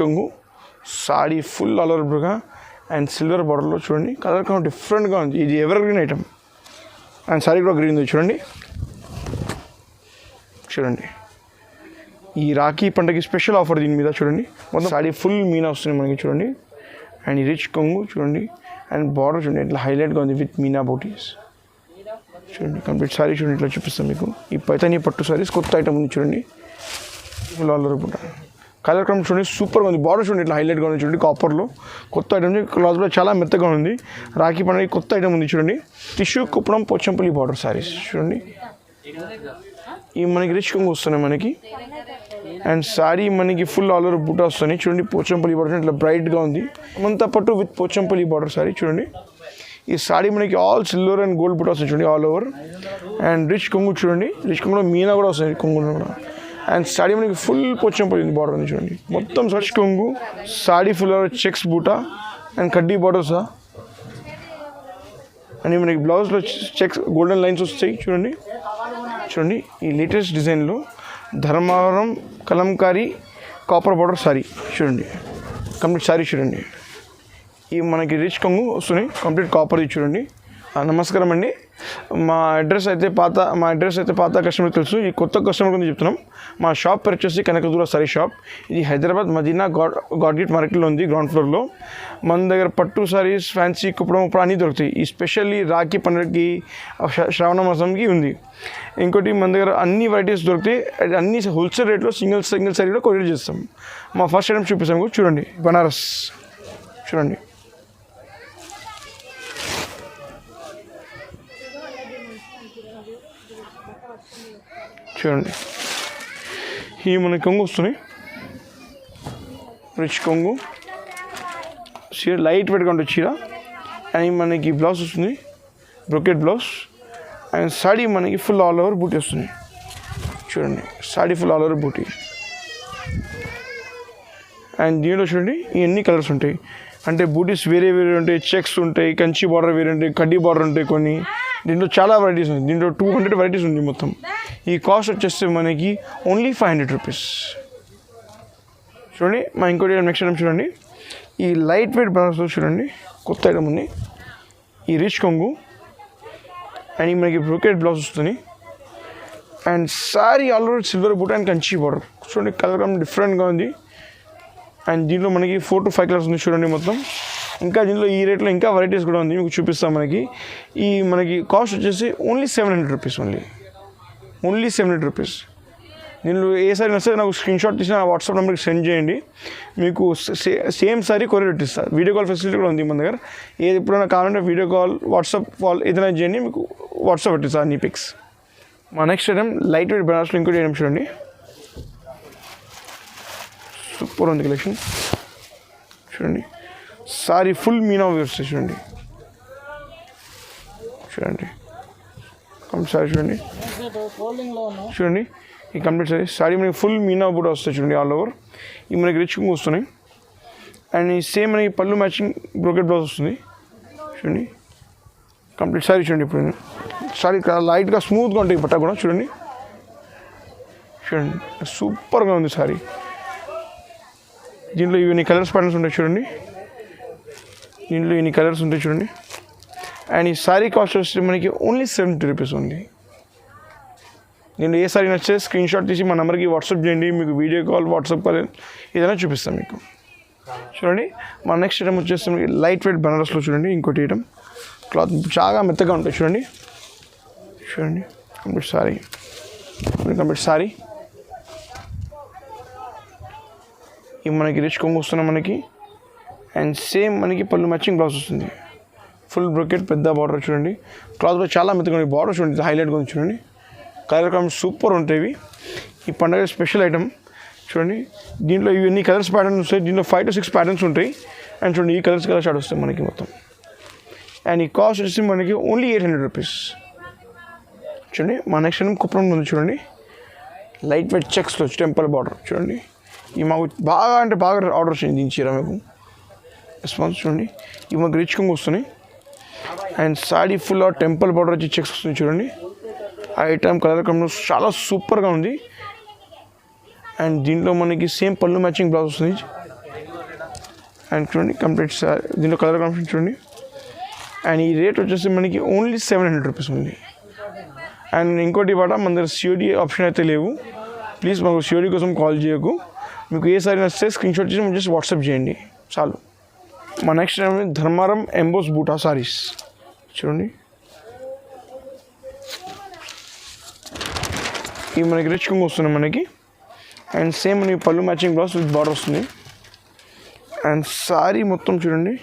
కొంగు, sari full all over బ్రోగా and silver బార్డర్లో చూడండి. కలర్ కాంబినేషన్ డిఫరెంట్గా ఉంది. ఇది evergreen item and sari కూడా గ్రీన్ ఉంది చూడండి. చూడండి ఈ రాఖీ పండుగకి స్పెషల్ ఆఫర్ దీని మీద చూడండి. మొత్తం సాడీ ఫుల్ మీనా వస్తుంది మనకి చూడండి. అండ్ ఈ రిచ్ కొంగు చూడండి అండ్ బార్డర్ చూడండి ఇట్లా హైలైట్గా ఉంది విత్ మీనా బూటీస్ చూడండి. కంప్లీట్ సారీ చూడండి ఇట్లా చూపిస్తాం మీకు. ఈ పైతాని పట్టు సారీస్ కొత్త ఐటమ్ ఉంది చూడండి. Full all over colour combination చూడండి సూపర్గా ఉంది. బార్డర్ చూడండి ఇట్లా హైలైట్గా ఉంది చూడండి. కాపర్లో కొత్త ఐటమ్, క్లాత్ కూడా చాలా మెత్తగా ఉంది. రాఖీ పండుగ కొత్త ఐటమ్ ఉంది చూడండి. టిష్యూ కుప్పడం పోచంపల్లి బార్డర్ సారీస్ చూడండి. ఈ మనకి రిచ్ కొంగు వస్తున్నాయి మనకి. అండ్ సారీ మనకి ఫుల్ ఆల్ ఓవర్ బూటా వస్తున్నాయి చూడండి. పోచంపల్లి బార్డర్ ఇట్లా బ్రైట్గా ఉంది. అంతా పట్టు విత్ పోచంపల్లి బార్డర్ సారీ చూడండి. ఈ సారీ మనకి ఆల్ సిల్వర్ అండ్ గోల్డ్ బూటా వస్తుంది చూడండి ఆల్ ఓవర్. అండ్ రిచ్ కొంగు చూడండి. రిచ్ కొంగులో మీనా కూడా వస్తుంది కొంగులో కూడా. అండ్ సారీ మనకి ఫుల్ పోచంపల్లి ఉంది బార్డర్ ఉంది చూడండి. మొత్తం రిచ్ కొంగు, సారీ ఫుల్ చెక్స్ బూటా అండ్ కడ్డీ బార్డర్స్. అండ్ మనకి బ్లౌజ్లో చెక్స్ గోల్డెన్ లైన్స్ వస్తాయి చూడండి. చూడండి ఈ లేటెస్ట్ డిజైన్లో ధర్మవరం కలంకారీ కాపర్ బార్డర్ సారీ చూడండి. కంప్లీట్ సారీ చూడండి. ఈ మనకి రిచ్ కొంగు వస్తున్నాయి కంప్లీట్ కాపర్ది చూడండి. నమస్కారం అండి. మా అడ్రస్ అయితే పాత కస్టమర్కి తెలుసు. ఈ కొత్త కస్టమర్ గురించి చెప్తున్నాం. మా షాప్ పేరు వచ్చేసి కనకదుర్గ సారీ షాప్. ఇది హైదరాబాద్ మదీనా గాడ్గేట్ మార్కెట్లో ఉంది, గ్రౌండ్ ఫ్లోర్లో. మన దగ్గర పట్టు సారీస్, ఫ్యాన్సీ కుప్పడం అన్నీ దొరుకుతాయి. ఈ స్పెషల్లీ రాఖీ పండుగకి, శ్రావణ మాసంకి ఉంది. ఇంకోటి మన దగ్గర అన్ని వెరైటీస్ దొరుకుతాయి. అన్ని హోల్సేల్ రేట్లో సింగిల్ సారీలో కొరియర్ చేస్తాం. మా ఫస్ట్ ఐటమ్ చూపిస్తాము చూడండి. బనారస్ చూడండి. చూడండి ఈ మనకి కొంగు వస్తున్నాయి. రిచ్ కొంగు, చీర లైట్ వెయిట్గా ఉంటుంది చీర. అండ్ మనకి బ్లౌజ్ వస్తుంది బ్రొకెట్ బ్లౌజ్. అండ్ సాడీ మనకి ఫుల్ ఆల్ ఓవర్ బూటీ వస్తుంది చూడండి. సాడీ ఫుల్ ఆల్ ఓవర్ బూటీ. అండ్ దీనిలో చూడండి ఇవన్నీ కలర్స్ ఉంటాయి. అంటే బూటీస్ వేరే ఉంటాయి, చెక్స్ ఉంటాయి, కంచి బార్డర్ వేరే ఉంటాయి, కడ్డీ బార్డర్ ఉంటాయి కొన్ని. దీంట్లో చాలా వెరైటీస్ ఉంది. దీంట్లో 200 వెరైటీస్ ఉంది మొత్తం. ఈ కాస్ట్ వచ్చేస్తే మనకి ఓన్లీ 500 రూపీస్ చూడండి. మా ఇంకోటి నెక్స్ట్ ఐటమ్ చూడండి. ఈ లైట్ వెయిట్ బనారస్లో చూడండి కొత్త ఐటమ్ ఉంది. ఈ రిచ్ కొంగు అండ్ మనకి బ్రోకెట్ బ్లౌజ్ వస్తుంది. And sorry all over silver boot and Kanchi border చూడండి. కలర్ డిఫరెంట్గా ఉంది. అండ్ దీంట్లో మనకి 4 to 5 కలర్స్ ఉంది చూడండి మొత్తం. ఇంకా దీంట్లో ఈ రేట్లో ఇంకా వెరైటీస్ కూడా ఉంది, మీకు చూపిస్తాం. మనకి కాస్ట్ వచ్చేసి ఓన్లీ 700 రూపీస్. Only 700 rupees. దీనిలో ఏ సారీ వస్తే నాకు స్క్రీన్షాట్ తీసి నా వాట్సాప్ నెంబర్కి సెండ్ చేయండి. మీకు సేమ్ సారీ కొరియర్ పెట్టిస్తారు. వీడియో కాల్ ఫెసిలిటీ కూడా ఉంది మన దగ్గర. ఏది ఎప్పుడైనా కావాలంటే వీడియో కాల్, వాట్సాప్ కాల్ ఏదైనా చేయండి, మీకు వాట్సాప్ పెట్టిస్తారు అన్ని పిక్స్. మా నెక్స్ట్ ఐటమ్ లైట్ వెయిట్ బనారస్లో ఇంకోటి ఐటమ్ చూడండి. సూపర్ ఉంది కలెక్షన్ చూడండి. సారీ ఫుల్ మీనా వస్తాయి చూడండి. సారీ చూడండి. ఈ కంప్లీట్ సారీ మనకి ఫుల్ మీనా కూడా వస్తాయి చూడండి ఆల్ ఓవర్. ఈ మనకి రిచ్ వస్తున్నాయి. అండ్ ఈ సేమ్ మనకి పళ్ళు మ్యాచింగ్ బ్రోకెట్ బ్లౌజ్ వస్తుంది చూడండి. కంప్లీట్ సారీ చూడండి. ఇప్పుడు సారీ లైట్గా స్మూత్గా ఉంటాయి బట్ట కూడా చూడండి. సూపర్గా ఉంది సారీ. దీంట్లో ఇవన్నీ కలర్స్ ప్యాటర్న్స్ ఉంటాయి చూడండి. అండ్ ఈ సారీ కాస్ట్ వచ్చి మనకి ఓన్లీ 70 రూపీస్ ఉంది. దీంట్లో ఏ సారీ నచ్చితే స్క్రీన్షాట్ తీసి మా నెంబర్కి వాట్సాప్ చేయండి. మీకు వీడియో కాల్, వాట్సాప్ కాల్ ఏదైనా చూపిస్తాం మీకు చూడండి. మా నెక్స్ట్ ఐటమ్ వచ్చేసి మనకి లైట్ వెయిట్ బనారస్లో చూడండి. ఇంకోటి ఐటమ్ క్లాత్ చాలా మెత్తగా ఉంటాయి చూడండి. Complete sorry. ఇవి మనకి రిచ్ కొంగు వస్తున్నాయి మనకి. అండ్ సేమ్ మనకి పళ్ళు మ్యాచింగ్ బ్లౌజ్ వస్తుంది. ఫుల్ బ్రొకెట్ పెద్ద బార్డర్ చూడండి. క్లాత్ కూడా చాలా మెత్తగా ఉంది. బార్డర్ చూడండి హైలైట్గా ఉంది చూడండి. కలర్ కాంబినేషన్ సూపర్ ఉంటాయి. ఈ పండుగ స్పెషల్ ఐటమ్ చూడండి. దీంట్లో ఇవన్నీ కలర్స్ ప్యాటర్న్స్ వస్తాయి. దీంట్లో 5 to 6 ప్యాటర్న్స్ ఉంటాయి. అండ్ చూడండి ఈ కలర్ షార్ట్ వస్తాయి మనకి మొత్తం. అండ్ ఈ కాస్ట్ వచ్చి మనకి ఓన్లీ 800 రూపీస్ చూడండి. మా నెక్స్ట్ ఐటమ్ కుప్పడం ఉంది చూడండి. లైట్ వెయిట్ చెక్స్లో టెంపుల్ బార్డర్ చూడండి. ఈ మాకు బాగా ఆర్డర్ వచ్చింది దీని చీర మీకు. రెస్పాన్స్ చూడండి. ఇవి మాకు రిచ్ కొంగు వస్తున్నాయి. And saree full temple border వచ్చి చెక్స్ వస్తుంది చూడండి. ఆ ఐటమ్ కలర్ కాంబినేషన్ చాలా సూపర్గా ఉంది. అండ్ దీంట్లో మనకి సేమ్ పళ్ళు మ్యాచింగ్ బ్లౌజ్ వస్తుంది. అండ్ చూడండి కంప్లీట్ సారీ, దీంట్లో కలర్ కాంబినేషన్ చూడండి. అండ్ ఈ రేట్ వచ్చేసి మనకి ఓన్లీ 700 రూపీస్ ఉంది. అండ్ ఇంకోటి వాట మన దగ్గర సిఓడి ఆప్షన్ అయితే లేవు. ప్లీజ్ మాకు సిఓడి కోసం కాల్ చేయకు. మీకు ఏ సారీ నచ్చితే స్క్రీన్ షాట్ చేసి జస్ట్ వాట్సాప్ చేయండి చాలు. మా నెక్స్ట్ ధర్మారం ఎంబోస్ బూటా సారీస్ చూడండి. ఇవి మనకి రిచ్ కొంగు వస్తున్నాయి మనకి. అండ్ సేమ్ మనకి పళ్ళు మ్యాచింగ్ బ్లౌజ్ విత్ బార్డర్ వస్తుంది. అండ్ సారీ మొత్తం చూడండి,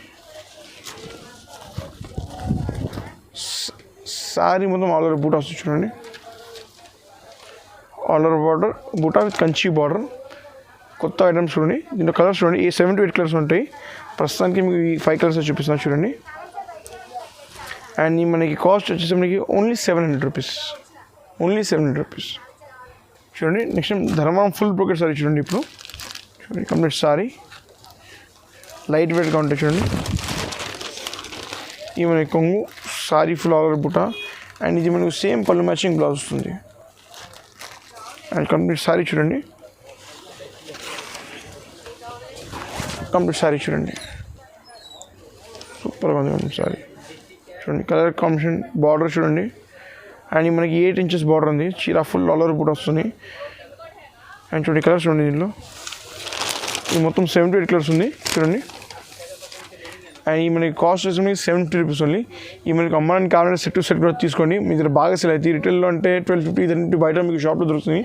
సారీ మొత్తం ఆల్ ఓవర్ బూటా వస్తుంది చూడండి. ఆల్ ఓవర్ బార్డర్ బూటా విత్ కంచి బార్డర్. కొత్త ఐటమ్స్ చూడండి. దీంట్లో కలర్స్ చూడండి, ఈ 7 to 8 కలర్స్ ఉంటాయి. ప్రస్తుతానికి మీకు ఈ 5 కలర్స్ చూపిస్తున్నాను చూడండి. అండ్ మనకి కాస్ట్ వచ్చేసి మనకి ఓన్లీ 700 రూపీస్, ఓన్లీ 700 రూపీస్ చూడండి. Next Dharmaram full brocade sorry చూడండి. ఇప్పుడు చూడండి కంప్లీట్ సారీ లైట్ వెయిట్గా ఉంటాయి చూడండి. ఈ మనకి కొంగు సారీ ఫుల్ ఆల్ ఓవర్ బుట్ట. అండ్ ఇది మనకు సేమ్ పళ్ళు మ్యాచింగ్ బ్లౌజ్ వస్తుంది. అండ్ కంప్లీట్ సారీ చూడండి, కంప్లీట్ సారీ చూడండి, సూపర్గా ఉంది సారీ చూడండి. కలర్ కాంబినేషన్ బార్డర్ చూడండి. అండ్ మనకి 8 inches బార్డర్ ఉంది. చీర ఫుల్ ఆల్ ఓవర్ బూట వస్తుంది. అండ్ చూడండి కలర్స్ చూడండి, దీనిలో ఇది మొత్తం 7 to 8 కలర్స్ ఉంది చూడండి. అండ్ ఈ మనకి కాస్ట్ వచ్చి మనకి 70 రూపీస్ ఓన్లీ. ఈ మనకి అమ్మడానికి కావాలంటే సెట్ టు సెట్ కూడా తీసుకోండి. మీ దగ్గర బాగా సెల్ అవుతుంది. రిటైల్లో అంటే 1250 ఇదంటే బయట మీకు షాప్లో దొరుకుతుంది.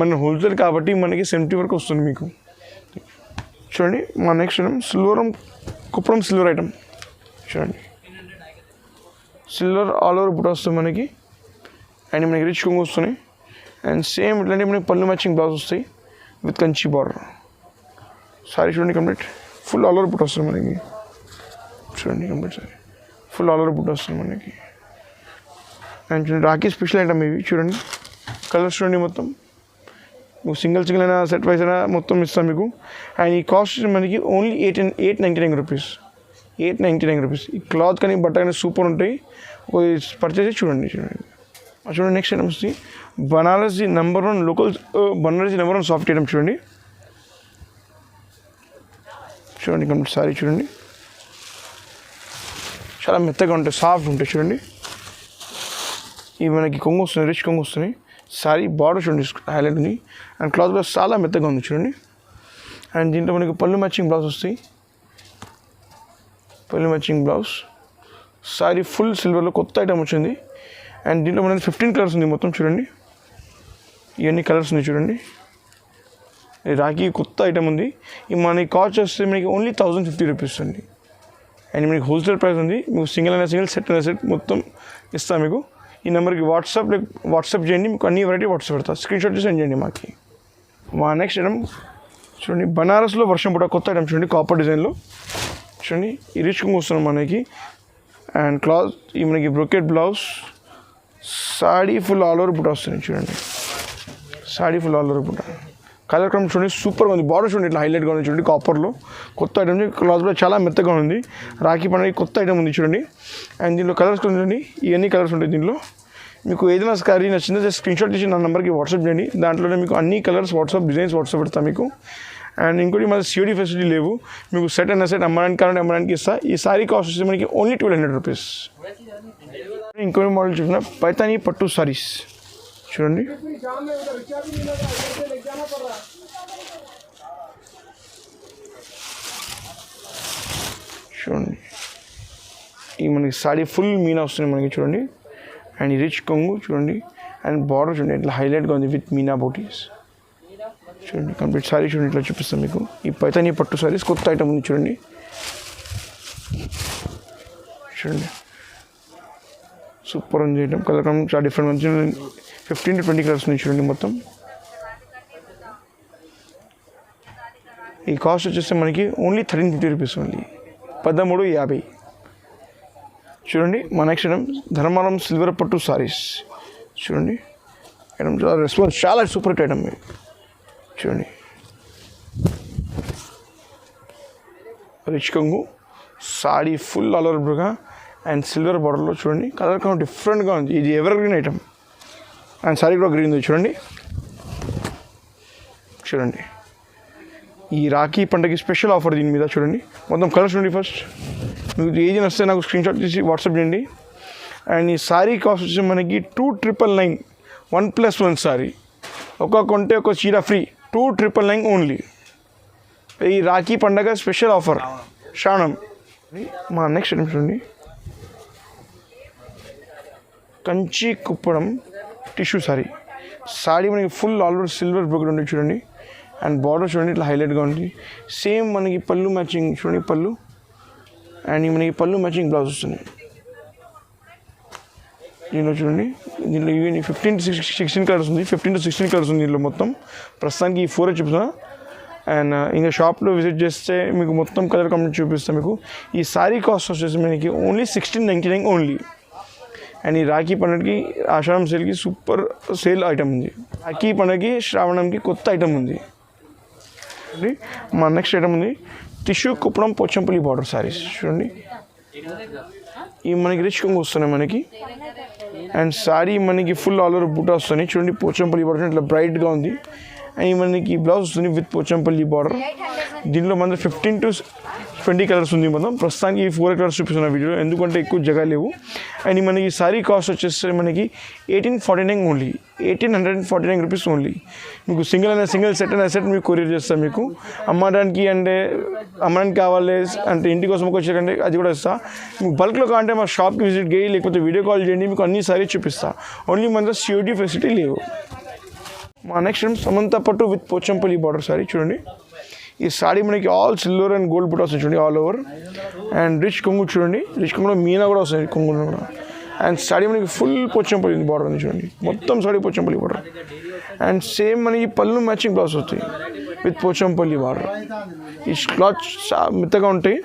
మన హోల్సేల్ కాబట్టి మనకి 70 వరకు వస్తుంది మీకు చూడండి. మా నెక్స్ట్ ఐటమ్ సిల్వరం కుప్పడం సిల్వర్ ఐటమ్ చూడండి. సిల్వర్ ఆల్ ఓవర్ బూట వస్తుంది మనకి. అండ్ మనకి రిచ్ కొంగు వస్తున్నాయి. అండ్ సేమ్ ఇట్లాంటి మనకి పళ్ళు మ్యాచింగ్ బ్లౌజ్ వస్తాయి విత్ కంచి బార్డర్. సారీ చూడండి కంప్లీట్ ఫుల్ ఆల్ ఓవర్ బూట వస్తుంది మనకి చూడండి. Complete sari full all over బూట వస్తుంది మనకి. అండ్ చూడండి రాఖీ స్పెషల్ ఐటమ్ ఇవి చూడండి. కలర్స్ చూడండి మొత్తం మీకు సింగిల్ అయినా సెట్ వైజ్ అయినా మొత్తం ఇస్తాం మీకు. అండ్ ఈ కాస్ట్ మనకి ఓన్లీ 899 రూపీస్, 899 రూపీస్. ఈ క్లాత్ కానీ బట్ట కానీ సూపర్ ఉంటాయి. పర్చేస్ చూడండి చూడండి. చూడండి next items Banarasi number 1 local, Banarasi number 1 soft item చూడండి. చూడండి కంప్లీట్ సారీ చూడండి, చాలా మెత్తగా ఉంటాయి, సాఫ్ట్ ఉంటాయి చూడండి. ఇవి మనకి కొంగు వస్తున్నాయి, రిచ్ కొంగు వస్తున్నాయి. సారీ బార్డర్ చూడండి హైలైట్ ఉంది. అండ్ క్లాత్ కూడా చాలా మెత్తగా ఉంది చూడండి. అండ్ దీంట్లో మనకి పళ్ళు మ్యాచింగ్ బ్లౌజ్ వస్తాయి, పళ్ళు మ్యాచింగ్ బ్లౌజ్. సారీ ఫుల్ సిల్వర్లో కొత్త ఐటమ్ వచ్చింది. అండ్ దీంట్లో మనకి 15 కలర్స్ ఉంది మొత్తం చూడండి. ఇవన్నీ కలర్స్ ఉన్నాయి చూడండి. రాఖీ కొత్త ఐటమ్ ఉంది. ఈ మనకి కాస్ట్ వస్తే మనకి ఓన్లీ 1050 రూపీస్ అండి. అండ్ మనకి హోల్సేల్ ప్రైస్ ఉంది. మీకు సింగిల్ అయినా సింగిల్, సెట్ అయినా సెట్ మొత్తం ఇస్తాను మీకు. ఈ నెంబర్కి వాట్సాప్ చేయండి. మీకు అన్ని వెరైటీ వాట్సాప్ పెడతా, స్క్రీన్ షాట్ చేసి సెండ్ చేయండి మాకు. మా నెక్స్ట్ ఐటమ్ చూడండి బనారస్లో వర్షం పూట కొత్త ఐటమ్ చూడండి. కాపర్ డిజైన్లో చూడండి. ఈ రిచ్ కొంగు వస్తున్నాం మనకి. అండ్ క్లాత్ ఈ మనకి brocade blouse. Saree full all over బుట్ట వస్తుంది చూడండి. సాడీ ఫుల్ ఆల్ ఓవర్ బుట్ట. కలర్ క్రమ్ చూడండి సూపర్గా ఉంది. బార్డర్ చూడండి ఇట్లా హైలైట్గా ఉంది చూడండి. కాపర్లో కొత్త ఐటమ్. క్లాత్ కూడా చాలా మెత్తగా ఉంది. రాఖీ పండుగ కొత్త ఐటమ్ ఉంది చూడండి. అండ్ దీంట్లో కలర్స్ చూడండి, ఇవన్నీ కలర్స్ ఉంటాయి దీంట్లో. మీకు ఏదైనా సారీ నచ్చిందో జస్ట్ స్క్రీన్ షాట్ చేసి నా నెంబర్కి వాట్సాప్ చేయండి. దాంట్లోనే మీకు అన్ని కలర్స్ వాట్సాప్ డిజైన్స్ వాట్సాప్ పెడతాను మీకు. అండ్ ఇంకోటి మన సిఓడి ఫెసిలిటీ లేవు. మీకు సెట్ అయినా సెట్ అమ్మడానికి కావాలంటే అమ్మడానికి ఇస్తా. ఈ సారీ కాస్ట్ వచ్చి మనకి ఓన్లీ 1200 రూపీస్. ఇంకోటి మోడల్ చూసిన పైతానీ పట్టు సారీస్ చూడండి. చూడండి ఈ మనకి సారీ ఫుల్ మీనా వస్తుంది మనకి చూడండి. అండ్ ఈ రిచ్ కొంగు చూడండి. అండ్ బార్డర్ చూడండి ఇట్లా హైలైట్గా ఉంది విత్ మీనా బూటీస్ చూడండి. కంప్లీట్ సారీ చూడండి ఇట్లా చూపిస్తాను మీకు. ఈ పైతానీ పట్టు సారీస్ కొత్త ఐటమ్ ఉంది చూడండి. చూడండి సూపర్ ఉంది ఐటమ్. కలర్ చాలా డిఫరెంట్ ఉంది. 15 to 20 కలర్స్ ఉన్నాయి చూడండి మొత్తం. ఈ కాస్ట్ వచ్చేస్తే మనకి ఓన్లీ 1350 రూపీస్ ఓన్లీ, 1350 చూడండి. మా నెక్స్ట్ ఐటమ్ ధర్మారం సిల్వర్ పట్టు సారీస్ చూడండి. ఐటమ్ చాలా రెస్పాన్స్ చాలా సూపర్ హిట్ ఐటమ్ చూడండి. రిచ్ కొంగు సారీ ఫుల్ ఆల్ ఓవర్ బ్రుగా అండ్ సిల్వర్ బార్డర్లో చూడండి. కలర్ కౌంట్ డిఫరెంట్గా ఉంది. ఇది evergreen item. And sari కూడా గ్రీన్ ఉంది చూడండి. చూడండి ఈ రాఖీ పండగకి స్పెషల్ ఆఫర్ దీని మీద చూడండి. మొత్తం కలర్స్ చూడండి. ఫస్ట్ మీకు ఏది వస్తే నాకు స్క్రీన్షాట్ తీసి వాట్సాప్ చేయండి. అండ్ ఈ సారీ కాస్ట్ వచ్చి మనకి 2,999 1+1 సారీ. ఒక కొంటే ఒక చీర ఫ్రీ. 2,999 ఓన్లీ. ఈ రాఖీ పండగ స్పెషల్ ఆఫర్ శ్రావణం. మా నెక్స్ట్ ఐటమ్ చూడండి. కంచి కుప్పడం టిష్యూ సారీ. సారీ మనకి full all over silver brocade ఉంటుంది చూడండి. అండ్ బార్డర్ చూడండి ఇట్లా హైలైట్గా ఉంది. సేమ్ మనకి పళ్ళు మ్యాచింగ్ చూడండి పళ్ళు. అండ్ మనకి పళ్ళు మ్యాచింగ్ బ్లౌజ్ వస్తుంది. దీనిలో చూడండి, దీనిలో ఈవెన్ 15 to 16 కలర్స్ ఉంది. 15 to 16 కలర్స్ ఉంది దీనిలో మొత్తం. ప్రస్తుతానికి ఈ 4 చూపిస్తున్నా. అండ్ ఇంకా షాప్లో విజిట్ చేస్తే మీకు మొత్తం కలర్ కంప్లీట్ చూపిస్తాను మీకు. ఈ సారీ కాస్ట్ వచ్చేసి మనకి ఓన్లీ 1699 ఓన్లీ. అండ్ ఈ రాఖీ పండుగకి ఆషాఢం సేల్కి సూపర్ సేల్ ఐటమ్ ఉంది. రాఖీ పండుగకి శ్రావణంకి కొత్త ఐటమ్ ఉంది. మా నెక్స్ట్ ఐటమ్ ఉంది టిష్యూ కుప్పడం పోచంపల్లి బార్డర్ సారీస్ చూడండి. ఈ మనకి రిచ్ కొంగు వస్తున్నాయి మనకి. అండ్ సారీ మనకి ఫుల్ ఆల్ ఓవర్ బూటా వస్తున్నాయి చూడండి. పోచంపల్లి బార్డర్ ఇట్లా బ్రైట్గా ఉంది. అండ్ మనకి బ్లౌజ్ వస్తుంది విత్ పోచంపల్లి బార్డర్. దీనిలో మన 15 to 20 కలర్స్ ఉంది మొత్తం. ప్రస్తుతానికి ఈ 4 కలర్స్ చూపిస్తున్న వీడియో, ఎందుకంటే ఎక్కువ జగ లేవు. అండ్ మనకి సారీ కాస్ట్ వచ్చేస్తే మనకి 1849 ఓన్లీ. 1849 rupees only. మీకు సింగిల్ సెట్ అయిన సెట్ మీకు కొరియర్ చేస్తాను. మీకు అమ్మడానికి కావాలి అంటే ఇంటి కోసం వచ్చారంటే అది కూడా ఇస్తా. మీకు బల్క్లో కావాలంటే మా షాప్కి విజిట్ చేయి, లేకపోతే వీడియో కాల్ చేయండి. మీకు అన్ని సారీ చూపిస్తా. ఓన్లీ మన సిఓడి ఫెసిలిటీ లేవు. మా నెక్స్ట్ సమంత పట్టు విత్ పోచంపల్లి బార్డర్ సారీ చూడండి. ఈ సారీ మనకి ఆల్ సిల్వర్ అండ్ గోల్డ్ బుట్ట వస్తుంది చూడండి ఆల్ ఓవర్. అండ్ రిచ్ కొంగు చూడండి. రిచ్ కొంగులో మీనా కూడా వస్తుంది కొంగులో కూడా. అండ్ సారీ మనకి ఫుల్ పోచంపల్లి బార్డర్ ఉంది చూడండి. మొత్తం sari Pochampally border. And same మనకి పళ్ళు మ్యాచింగ్ బ్లౌజ్ వస్తాయి విత్ పోచంపల్లి బార్డర్. ఈ క్లాత్ మెత్తగా ఉంటాయి.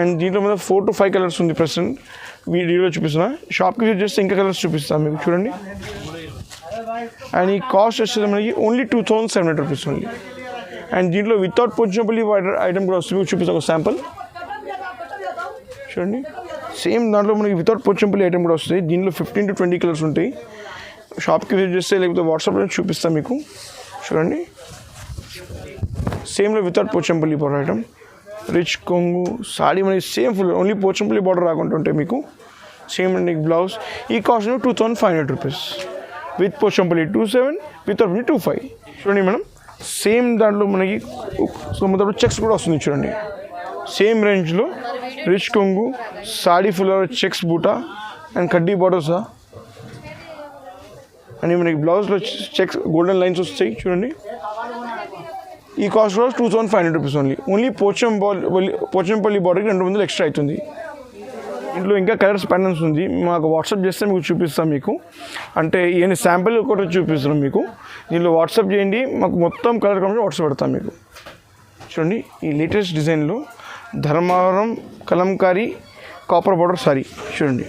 అండ్ దీంట్లో మీద 4 to 5 కలర్స్ ఉంది ప్రెసెంట్. వీడియోలో చూపిస్తున్నా. షాప్కి విజిట్ చేస్తే ఇంకా కలర్స్ చూపిస్తాను మీకు చూడండి. అండ్ ఈ కాస్ట్ వచ్చేది మనకి ఓన్లీ 2700 రూపీస్ ఓన్లీ. అండ్ దీంట్లో వితౌట్ పోచంపల్లి ఐటమ్ కూడా వస్తుంది. మీకు చూపిస్తాను ఒక శాంపుల్ చూడండి. సేమ్ దాంట్లో మనకి వితౌట్ పోచంపల్లి ఐటమ్ కూడా వస్తుంది. దీంట్లో 15 to 20 కలర్స్ ఉంటాయి. షాప్కి విజిట్ చేస్తే లేకపోతే వాట్సాప్లో చూపిస్తాను మీకు చూడండి. సేమ్లో without Pochampalli border item. Rich కొంగు సారీ మనకి same full only Pochampalli border రాకుండా ఉంటాయి మీకు. సేమ్ అండి బ్లౌజ్. ఈ cost 2500 rupees with Pochampalli 27, without 25 చూడండి మేడం. సేమ్ దాంట్లో మనకి మొత్తం చెక్స్ కూడా వస్తుంది చూడండి. సేమ్ రేంజ్లో రిచ్ కొంగు సారీ ఫుల్ చెక్స్ బూటా అండ్ కడ్డీ బార్డర్స్. అని మనకి బ్లౌజ్లో చెక్స్ గోల్డెన్ లైన్స్ వస్తాయి చూడండి. ఈ కాస్ట్ కూడా 2500 రూపీస్ ఓన్లీ. ఓన్లీ పోచంపల్లి బార్డర్కి 200 ఎక్స్ట్రా అవుతుంది. ఇంట్లో ఇంకా కలర్స్ ప్యాటర్న్స్ ఉంది. మాకు వాట్సాప్ చేస్తే మీకు చూపిస్తాం. మీకు అంటే ఈయన శాంపిల్ కూడా చూపిస్తున్నాం మీకు. దీనిలో వాట్సాప్ చేయండి, మాకు మొత్తం కలర్ కాంబినేషన్ వాట్సాప్ పెడతాం మీకు. చూడండి ఈ లేటెస్ట్ డిజైన్లో ధర్మవరం కలంకారీ కాపర్ బార్డర్ సారీ చూడండి.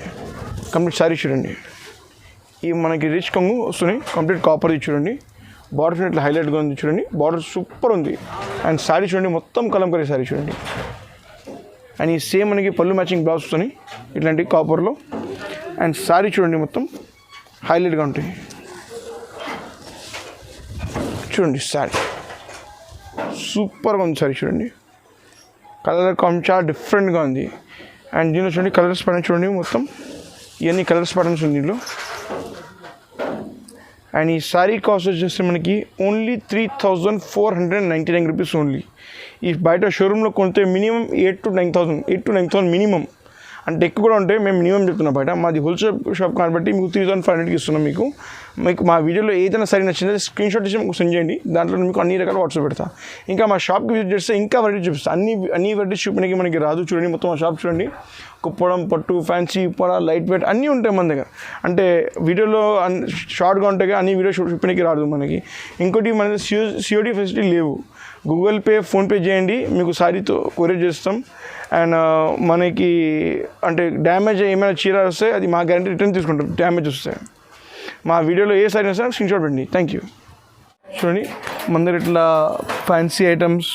కంప్లీట్ సారీ చూడండి. ఈ మనకి రిచ్ కొంగు వస్తున్నాయి కంప్లీట్ కాపర్ది చూడండి. బార్డర్ చూడండి ఇట్లా హైలైట్గా ఉంది చూడండి. బార్డర్ సూపర్ ఉంది. అండ్ సారీ చూడండి మొత్తం కలంకారీ సారీ చూడండి. అండ్ ఈ సేమ్ మనకి పళ్ళు మ్యాచింగ్ బ్లౌజ్ వస్తుంది ఇట్లాంటి కాపర్లో. అండ్ సారీ చూడండి మొత్తం హైలైట్గా ఉంటాయి చూడండి. సారీ సూపర్గా ఉంది సారీ చూడండి. కలర్ కాంబినేషన్ చాలా డిఫరెంట్గా ఉంది. అండ్ దీనిలో చూడండి కలర్స్ ప్యాటర్న్ చూడండి మొత్తం. ఇవన్నీ కలర్స్ ప్యాటర్న్స్ ఉంది దీనిలో. అండ్ ఈ సారీ కాస్ట్ వచ్చేసి మనకి ఓన్లీ 3499 రూపీస్ ఓన్లీ. ఈ బయట షోరూంలో కొంటే మినిమం 8 to 9,000 మినిమం. అంటే ఎక్కువ కూడా ఉంటాయి. మేము మినిమం చెప్తున్నాం. బయట మాది హోల్సేల్ షాప్ కాబట్టి మీకు 3500కి ఇస్తున్నాం. మీకు మా వీడియోలో ఏదైనా సరే నచ్చిందో స్క్రీన్షాట్ ఇచ్చి మీకు సెండ్ చేయండి. దాంట్లో మీకు అన్ని రకాల వాట్సాప్ పెడతా. ఇంకా మా షాప్కి విజిట్ చేస్తే ఇంకా వెరైటీ చూపిస్తాను. అన్ని వెరైటీస్ చూపించడానికి మనకి రాదు. చూడండి మొత్తం మా షాప్ చూడండి. కుప్పడం పట్టు ఫ్యాన్సీ పొడ లైట్ వెయిట్ అన్నీ ఉంటాయి మన దగ్గర. అంటే వీడియోలో షార్ట్గా ఉంటాయి అన్ని వీడియో చూపించడానికి రాదు మనకి. ఇంకోటి మన సిఓడి ఫెసిలిటీ లేవు. గూగుల్ పే ఫోన్పే చేయండి, మీకు సారీతో కొరియర్ చేస్తాం. అండ్ మనకి అంటే డ్యామేజ్ ఏమైనా చీర వస్తే అది మా గ్యారంటీ రిటర్న్ తీసుకుంటాం. డ్యామేజ్ వస్తే మా వీడియోలో ఏ సారీ వస్తే స్క్రీన్షాట్ పెట్టండి. Thank you. చూడండి మన దగ్గర ఇట్లా ఫ్యాన్సీ ఐటమ్స్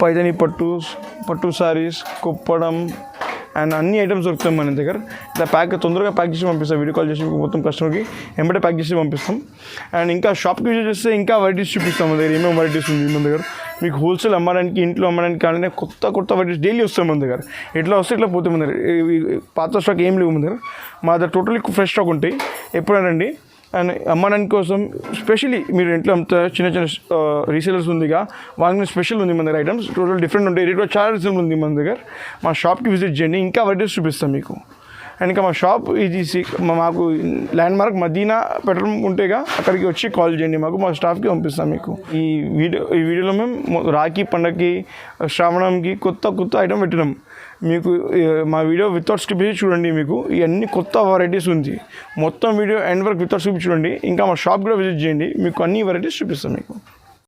పైజానీ పట్టు సారీస్ కుప్పడం అండ్ అన్ని ఐటమ్స్ దొరుకుతాయి మన దగ్గర. ఇట్లా తొందరగా ప్యాక్ చేసి పంపిస్తాం, వీడియో కాల్ చేసి మొత్తం కస్టమర్కి వెంబడే ప్యాక్ చేసి పంపిస్తాం. అండ్ ఇంకా షాప్కి విజిట్ చేస్తే ఇంకా వెరైటీస్ చూపిస్తాం మన దగ్గర, ఏమేమి వెరైటీస్ ఉంది మన దగ్గర. మీకు హోల్సేల్ అమ్మడానికి, ఇంట్లో అమ్మడానికి కానీ కొత్త వెరైటీస్ డైలీ వస్తాయి మన దగ్గర. ఎట్లా వస్తే ఇట్లా పోతే మన దగ్గర పాత స్టాక్ ఏం లేవు మన దగ్గర. మా దగ్గర టోటలీ ఫ్రెష్ స్టాక్ ఉంటాయి ఎప్పుడైనా రండి. అండ్ అమ్మడానికి కోసం స్పెషలీ మీరు ఇంట్లో అంత చిన్న రీసేలర్స్ ఉందిగా, వాళ్ళకి స్పెషల్ ఉంది మన దగ్గర. ఐటమ్స్ టోటల్ డిఫరెంట్ ఉంటాయి, రేట్ చాలా రీజనబుల్ ఉంది మన దగ్గర. మా షాప్కి విజిట్ చేయండి, ఇంకా వెరైటీస్ చూపిస్తాం మీకు. అండ్ ఇంకా మా షాప్ ఇది మాకు ల్యాండ్ మార్క్ మదీనా పెట్రోల్ ఉంటేగా, అక్కడికి వచ్చి కాల్ చేయండి, మాకు మా స్టాఫ్కి పంపిస్తాం మీకు. ఈ వీడియోలో మేము రాఖీ పండగకి, శ్రావణంకి కొత్త ఐటమ్ పెట్టినాం మీకు. మా వీడియో వితౌట్ స్కిప్ చేసి చూడండి, మీకు ఇవన్నీ కొత్త వెరైటీస్ ఉంది. మొత్తం వీడియో ఎండ్ వరకు వితౌట్ స్కిప్ చూడండి. ఇంకా మా షాప్ కూడా విజిట్ చేయండి, మీకు అన్ని వెరైటీస్ చూపిస్తాం మీకు.